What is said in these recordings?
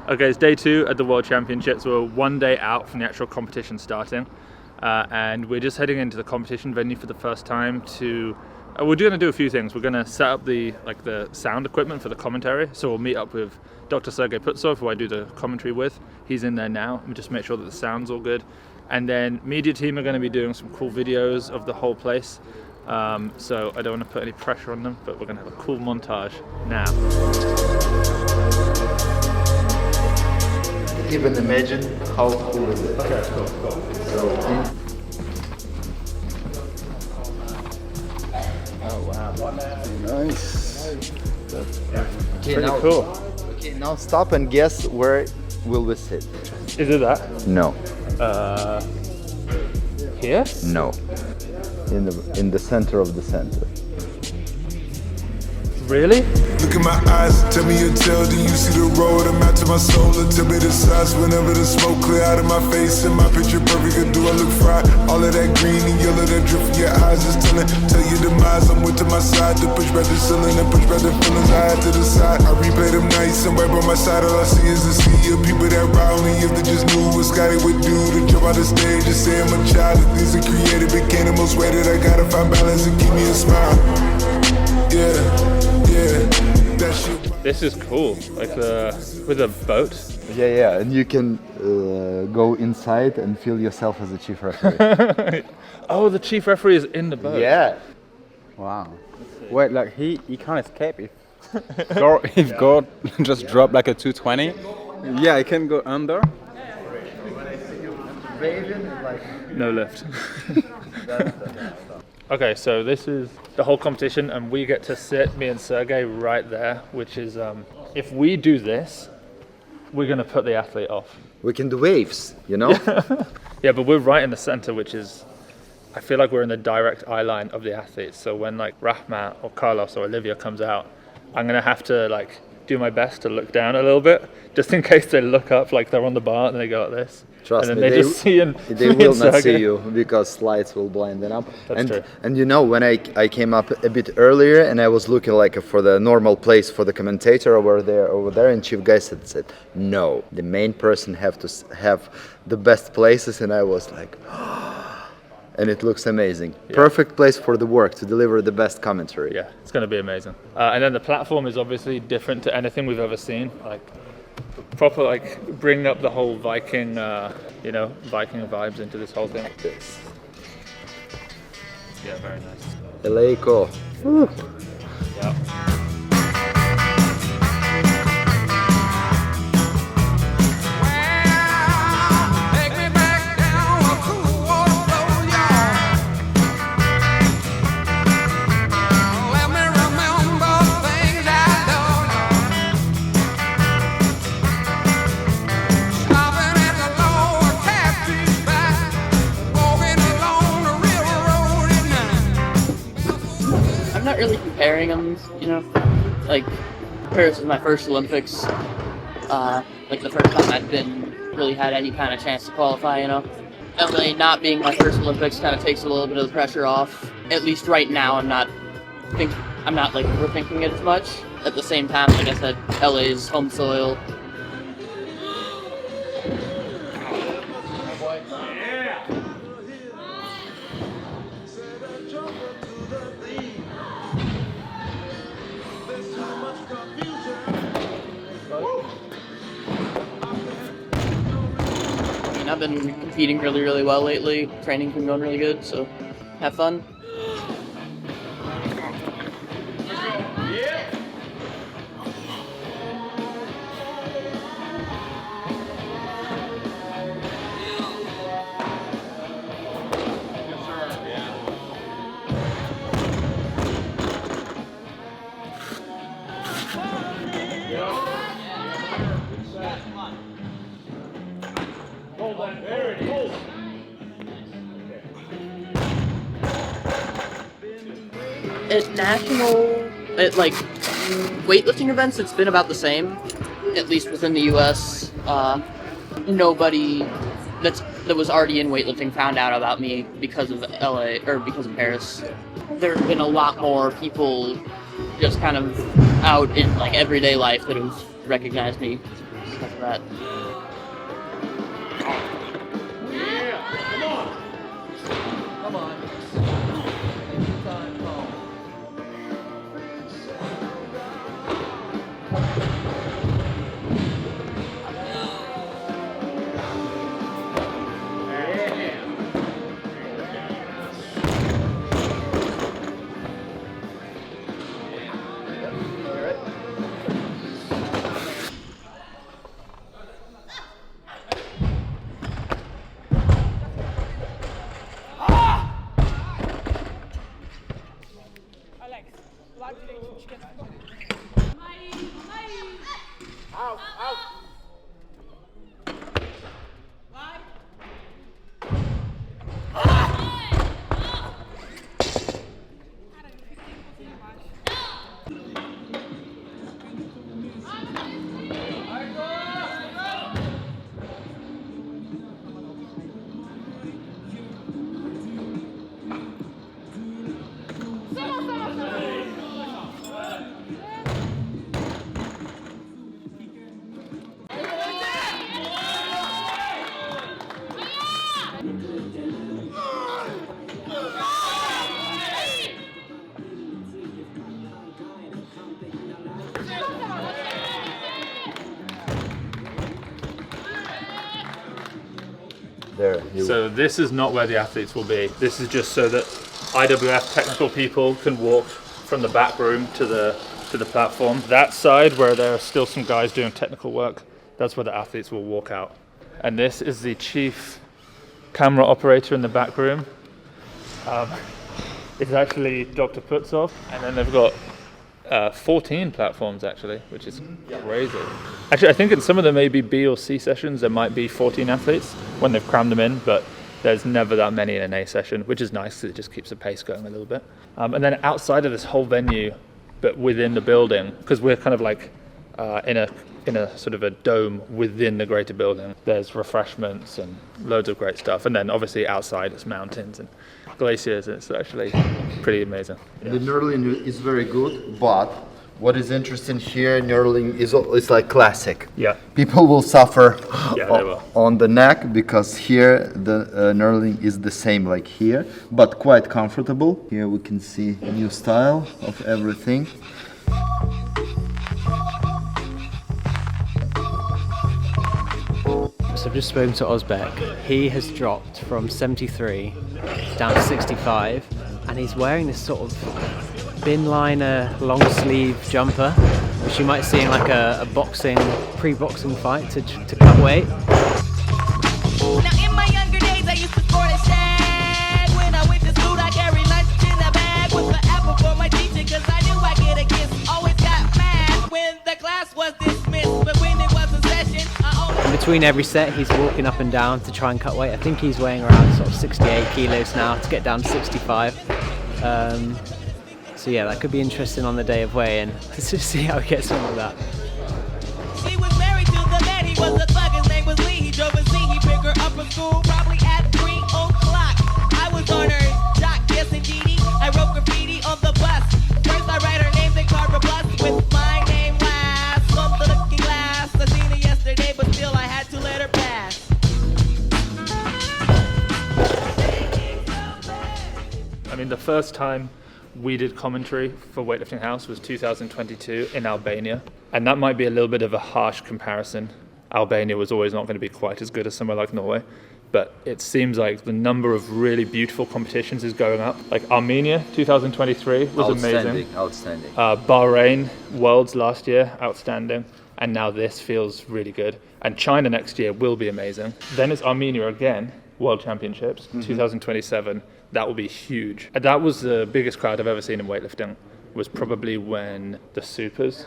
Okay, it's day 2 at the World Championships. We're 1 day out from the actual competition starting, and we're just heading into the competition venue for the first time to. We're going to do a few things. We're going to set up the sound equipment for the commentary. So we'll meet up with Dr. Sergey Putsov, who I do the commentary with. He's in there now, and just make sure that the sound's all good. And then media team are going to be doing some cool videos of the whole place. So I don't want to put any pressure on them, but we're going to have a cool montage now. Even imagine how cool is it. Okay, cool. So, oh wow, nice. Okay, pretty now, cool. Okay, now stop and guess where will we sit. Is it that? No. Here? No. In the center of the center. Really? Look in my eyes, tell me your tale. Do you see the road? I'm out to my soul. And tell me the size whenever the smoke clear out of my face. And my picture perfect, or do I look fried? All of that green and yellow that drip from your eyes is telling. Tell your demise, I'm with to my side. To push back the ceiling and push back the feelings I had to the side. I replay them nights and right by my side. All I see is the sea of people that ride me. If they just knew what Scotty would do to jump out the stage and say I'm a child. The things are created became the most way that I gotta find balance and keep me a smile. Yeah. This is cool, like with a boat. Yeah, and you can go inside and feel yourself as a chief referee. Oh, the chief referee is in the boat. Yeah. Wow. Wait, like he can't escape if God just dropped like a 220. Yeah, he can go under. No lift. Okay, so this is the whole competition, and we get to sit, me and Sergey, right there, which is, if we do this, we're going to put the athlete off. We can do waves, you know? Yeah, but we're right in the center, which is, I feel like we're in the direct eye line of the athletes. So when like Rahmat or Carlos or Olivia comes out, I'm going to have to like do my best to look down a little bit, just in case they look up like they're on the bar and they go like this. Trust and me, then they just see they will not see you because lights will blind them up. That's true. And you know, when I came up a bit earlier and I was looking like for the normal place for the commentator over there, and chief guy said, no, the main person have to have the best places, and I was like, and it looks amazing. Yeah. Perfect place for the work to deliver the best commentary. Yeah, it's going to be amazing. And then the platform is obviously different to anything we've ever seen. Like proper, like bring up the whole Viking, Viking vibes into this whole thing. Yeah, very nice. Eleiko. Yeah. I'm not really comparing them, like Paris was my first Olympics, like the first time I'd really had any kind of chance to qualify, LA not being my first Olympics kind of takes a little bit of the pressure off. At least right now, I'm not like overthinking it as much. At the same time, like I said, LA's home soil. I've been competing really, really well lately. Training's been going really good, so have fun. At weightlifting events, it's been about the same, at least within the U.S. Nobody that's that was already in weightlifting found out about me because of LA or because of Paris. There have been a lot more people just kind of out in like everyday life that have recognized me because of that. Come on. So this is not where the athletes will be. This is just so that IWF technical people can walk from the back room to the platform. That side where there are still some guys doing technical work, that's where the athletes will walk out. And this is the chief camera operator in the back room. It's actually Dr. Putzov, and then they've got 14 platforms actually, which is crazy. Actually, I think in some of them maybe B or C sessions there might be 14 athletes when they've crammed them in, but there's never that many in an A session, which is nice because it just keeps the pace going a little bit. And then outside of this whole venue, but within the building, because we're kind of like in a sort of a dome within the greater building, there's refreshments and loads of great stuff. And then obviously outside it's mountains and glaciers, and it's actually pretty amazing. The knurling is very good, but what is interesting here, knurling is like classic. Yeah. People will suffer Yeah, they will. on the neck because here the knurling is the same like here, but quite comfortable. Here we can see a new style of everything. So I've just spoken to Ozbek. He has dropped from 73 down to 65, and he's wearing this sort of bin liner long sleeve jumper, which you might see in like a boxing, pre-boxing fight to cut weight. Now in my younger days I used to sport a shag. When I went to school I carried lunch in a bag with the apple for my teacher, cause I knew I'd get a kiss. Always got mad when the class was dismissed, but when it was a session I always... Between every set he's walking up and down to try and cut weight. I think he's weighing around sort of 68 kilos now to get down to 65. So yeah, that could be interesting on the day of weigh-in to see how he gets on with that. She was married to the man, he was a thug, his name was Lee. He drove a Z, he picked her up from school probably at 3 o'clock. I was on her jock, yes indeedy. I wrote graffiti on the bus. First I write her name, then carve a bus with my name last. On the looking glass, I seen her yesterday, but still I had to let her pass. I mean, the first time we did commentary for Weightlifting House was 2022 in Albania, and that might be a little bit of a harsh comparison. Albania was always not going to be quite as good as somewhere like Norway, but it seems like the number of really beautiful competitions is going up. Like Armenia 2023 was amazing. Outstanding. Bahrain Worlds last year, outstanding, and now this feels really good. And China next year will be amazing. Then it's Armenia again, World Championships 2027. That will be huge. And that was the biggest crowd I've ever seen in weightlifting, was probably when the Supers,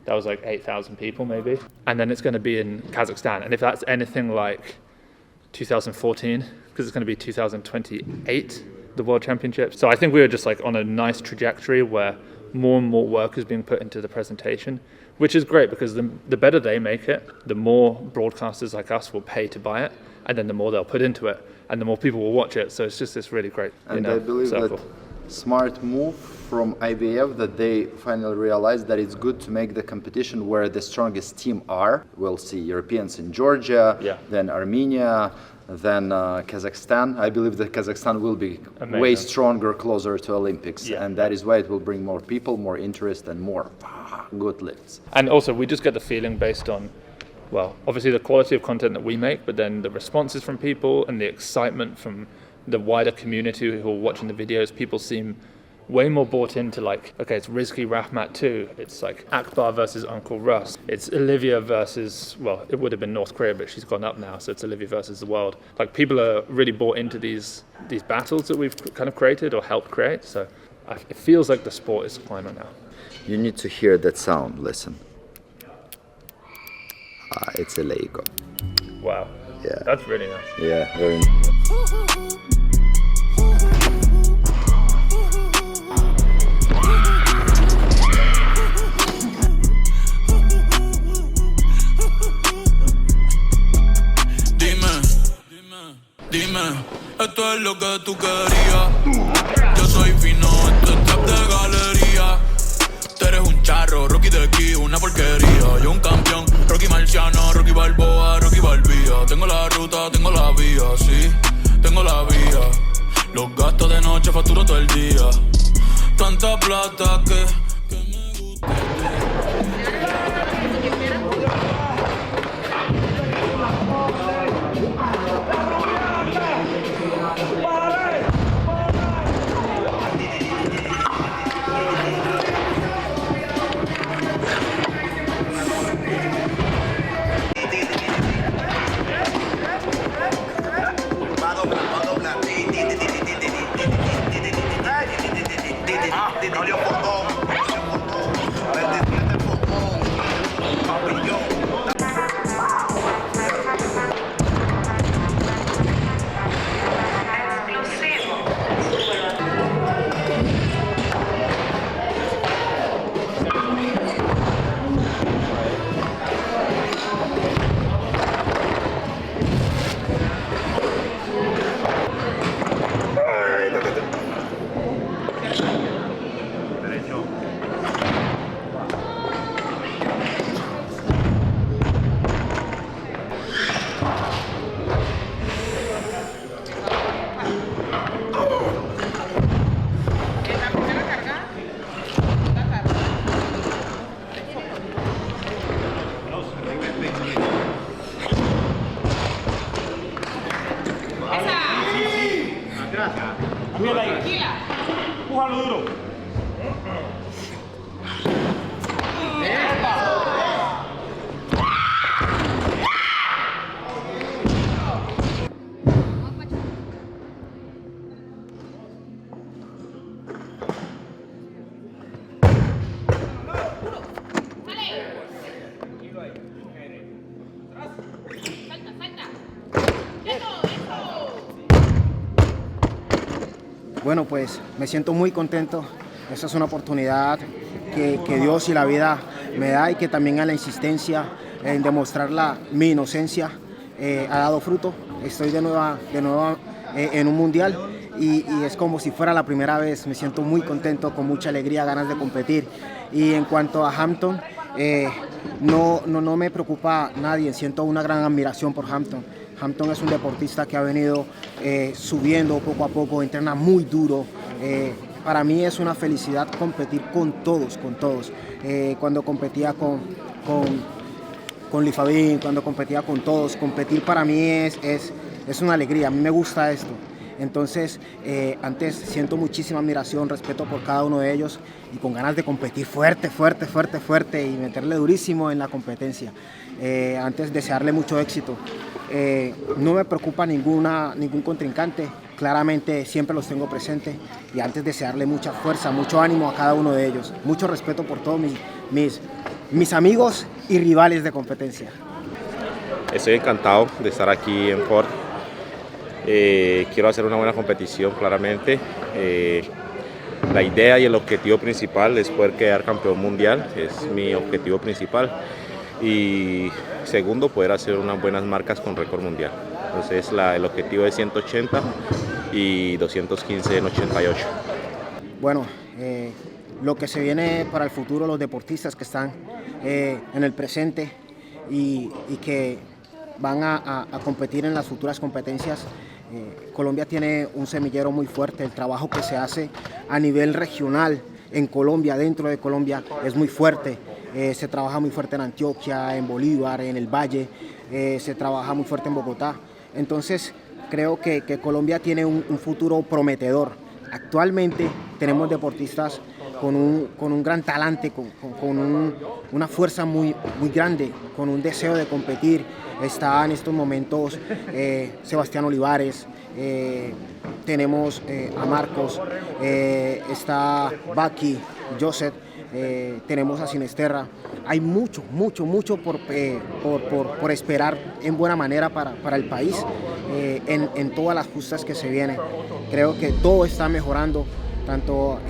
that was like 8,000 people maybe. And then it's going to be in Kazakhstan. And if that's anything like 2014, because it's going to be 2028, the World Championships. So I think we were just like on a nice trajectory where more and more work is being put into the presentation, which is great because the better they make it, the more broadcasters like us will pay to buy it, and then the more they'll put into it, and the more people will watch it. So it's just this really great, and I believe circle. That smart move from IBF that they finally realized that it's good to make the competition where the strongest team are. We'll see Europeans in Georgia, then Armenia, then Kazakhstan. I believe that Kazakhstan will be way stronger, closer to Olympics, and that is why it will bring more people, more interest, and more good lifts. And also, we just get the feeling based on, well, obviously the quality of content that we make, but then the responses from people and the excitement from the wider community who are watching the videos. People seem way more bought into, like, okay, it's Rizky Rahmat 2, it's like Akbar versus Uncle Russ, it's Olivia versus, well, it would have been North Korea, but she's gone up now, so it's Olivia versus the world. Like, people are really bought into these battles that we've kind of created or helped create, so it feels like the sport is climbing now. You need to hear that sound, listen. It's a Lego. Wow. Yeah. That's really nice. Yeah, very nice. Dime, esto es lo que tú querías. Yo soy fino, esto es trap de galería. Tú eres un charro, Rocky de aquí, una porquería. Yo un campeón, Rocky Marciano, Rocky Balboa, Rocky Balbía. Tengo la ruta, tengo la vía, sí, tengo la vía. Los gastos de noche facturo todo el día. Tanta plata que me gusta. Bueno, pues me siento muy contento. Esta es una oportunidad que Dios y la vida me da, y que también a la insistencia en demostrar mi inocencia ha dado fruto. Estoy de nuevo en un mundial y es como si fuera la primera vez. Me siento muy contento, con mucha alegría, ganas de competir. Y en cuanto a Hampton, no me preocupa nadie. Siento una gran admiración por Hampton. Hampton es un deportista que ha venido subiendo poco a poco, entrena muy duro. Para mí es una felicidad competir con todos. Cuando competía con Lifabin, cuando competía con todos, competir para mí es una alegría. A mí me gusta esto. Entonces, antes siento muchísima admiración, respeto por cada uno de ellos, y con ganas de competir fuerte y meterle durísimo en la competencia. Antes, desearle mucho éxito. No me preocupa ningún contrincante, claramente siempre los tengo presentes, y antes desearle mucha fuerza, mucho ánimo a cada uno de ellos, mucho respeto por todos mis amigos y rivales de competencia. Estoy encantado de estar aquí en Ford. Quiero hacer una buena competición, claramente. La idea y el objetivo principal es poder quedar campeón mundial, es mi objetivo principal. Y segundo, poder hacer unas buenas marcas con récord mundial. Entonces el objetivo es 180 y 215 en 88. Bueno, lo que se viene para el futuro, los deportistas que están en el presente y que van a competir en las futuras competencias. Colombia tiene un semillero muy fuerte, el trabajo que se hace a nivel regional en Colombia, dentro de Colombia, es muy fuerte. Se trabaja muy fuerte en Antioquia, en Bolívar, en el Valle, se trabaja muy fuerte en Bogotá. Entonces creo que Colombia tiene un futuro prometedor. Actualmente tenemos deportistas con un gran talante, con una fuerza muy grande, con un deseo de competir. Está en estos momentos Sebastian Olivares, tenemos a Marcos, está Baki, Joseph, tenemos a Sinisterra. Hay mucho por esperar en buena manera para el país en todas las justas que se vienen. Creo que todo está mejorando, tanto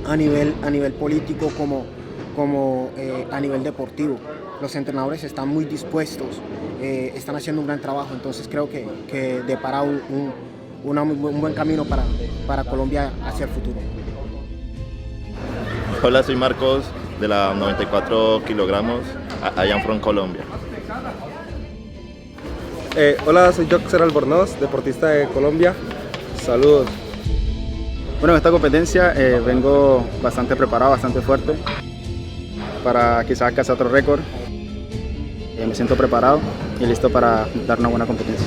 a nivel político como a nivel deportivo. Los entrenadores están muy dispuestos, están haciendo un gran trabajo, entonces creo que depara un buen camino para Colombia hacia el futuro. Hola, soy Marcos de la 94 kilogramos, I am from Colombia. Hola, soy Joxer Albornoz, deportista de Colombia. Saludos. Bueno, en esta competencia vengo bastante preparado, bastante fuerte para quizás alcanzar otro récord. Me siento preparado y listo para dar una buena competencia.